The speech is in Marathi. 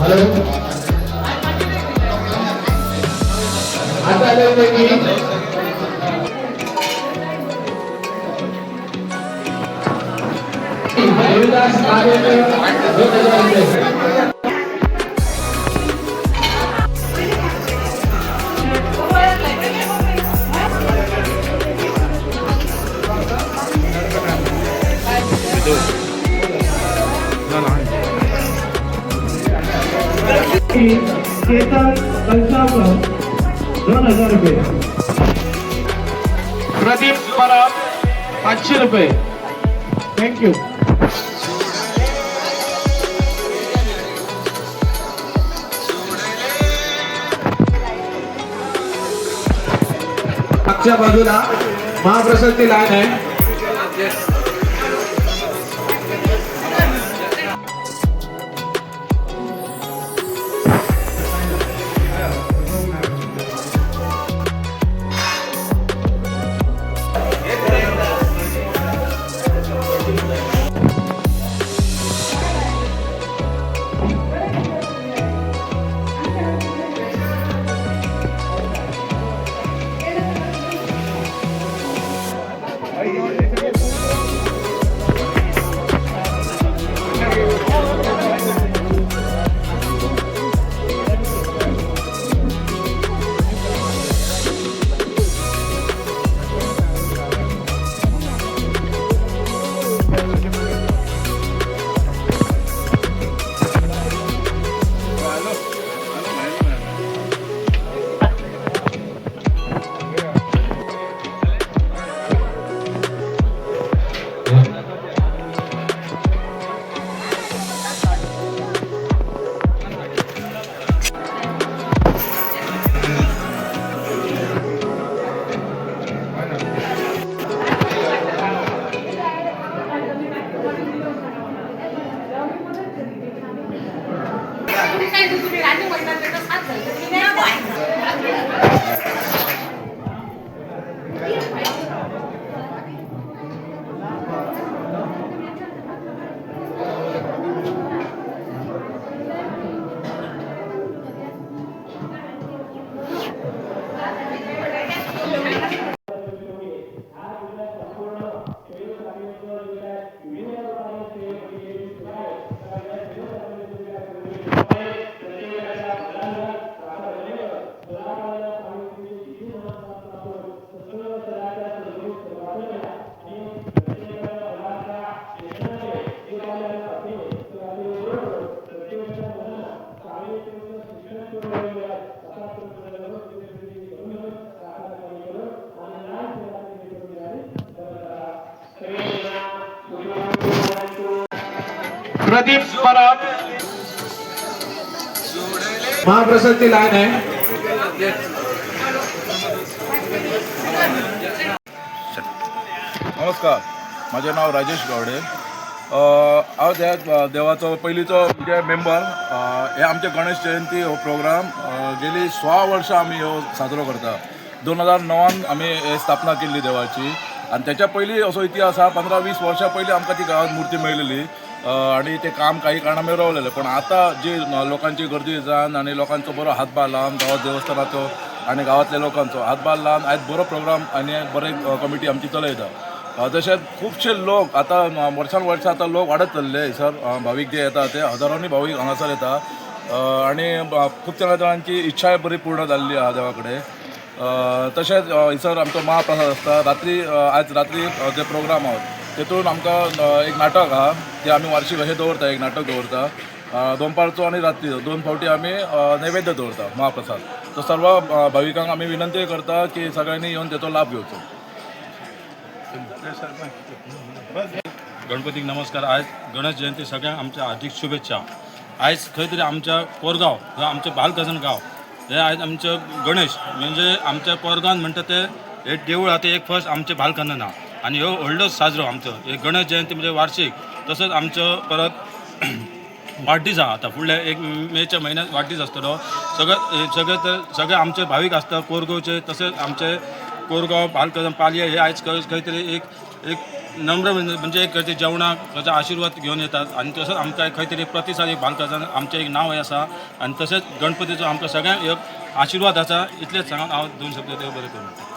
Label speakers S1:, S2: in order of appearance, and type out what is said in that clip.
S1: हॅलो आता आले पैकी देवदास नागेकर 2000 रुपये केतन कंसाळकर 2000 रुपये प्रदीप परब 500 रुपये थँक्यू मागच्या बाजूला महाप्रसादची लाईन आहे प्रदीप परब महाप्रसादची लाईन आहे
S2: नमस्कार माझे नाव राजेश गावडे आज ह्या देवाचो पयलींचो म्हणजे मेंबर हे आमचे गणेश जयंती हो प्रोग्राम गेली 16 वर्सां आमी हो साजरो करता 2009 आमी हे स्थापना केल्ली देवाची आणि त्याच्या पयलीं असो इतिहास हा 15-20 वर्सां पयलीं आमकां ती गांवांत मूर्ती मेळिल्ली आणि ते काम काही कारणामुळे रावलेलं पण आता जी लोकांची गर्दी जावन आणि लोकांचो बरो हातभार लावन गांवांत देवस्थानाचो आणि गांवांतल्या लोकांचो हातभार लावन आयज बरो प्रोग्राम आणि बरे कमिटी आमची चलयता तशेंच खुबशे लोक आता वर्सान वर्सां आता लोक वाडत चल्ले सर भावीक जे येता ते हजारांनी भावीक हांगासर येता आणि खूब जाणांची इच्छाय बरी पूर्ण जाल्ली आहा देवा कडेन तशेंच हयसर आमचो महाप्रसाद आसता रात्री आज रात्री जे प्रोग्राम आहात तेतून आमकां एक नाटक आहा ते आमी वार्षिक अशें दवरता एक नाटक दवरता दोनपारचो आनी रात्रीचो 2 फावटी आमी नैवेद्य दवरता महाप्रसाद तो सर्व भाविकांक आमी विनंती करता की सगळ्यांनी येवन तेचो लाभ घेवचो
S3: गणपतीक नमस्कार आज गणेश जयंती सगळ्यांक आमच्या हार्दिक शुभेच्छा आज खंय तरी आमच्या कोरगांव हे आमचें बालकजन गांव हे आज आमचे गणेश म्हणजे आमच्या कोरगांवान म्हणटा ते हे देवूळ आहा ते एक फर्स्ट आमचे बालकजन आहा आणि हो व्हडलो साजरो आमचो हे गणेश जयंती म्हणजे वार्षिक तसंच आमचो परत वाडदीस आहा आता फुडल्या 1 मेच्या म्हयन्यात वाडदीस आसतलो सगळे आमचे भावीक आसता कोरगांवचे तसेच आमचे कोरगांव बालकजन पालये हे आयज खंय तरी एक नम्र म्हणजे एक खंय जेवणाक खंयचा आशिर्वाद घेवन येतात आनी तसोच आमकां खंय तरी प्रतिसाद एक बालकाजान आमचें एक नांव आसा आनी तशेंच गणपतीचो आमकां सगळ्यांक एक आशिर्वाद आसा इतलेंच सांगून हांव 2 शब्द देव बरें करूं.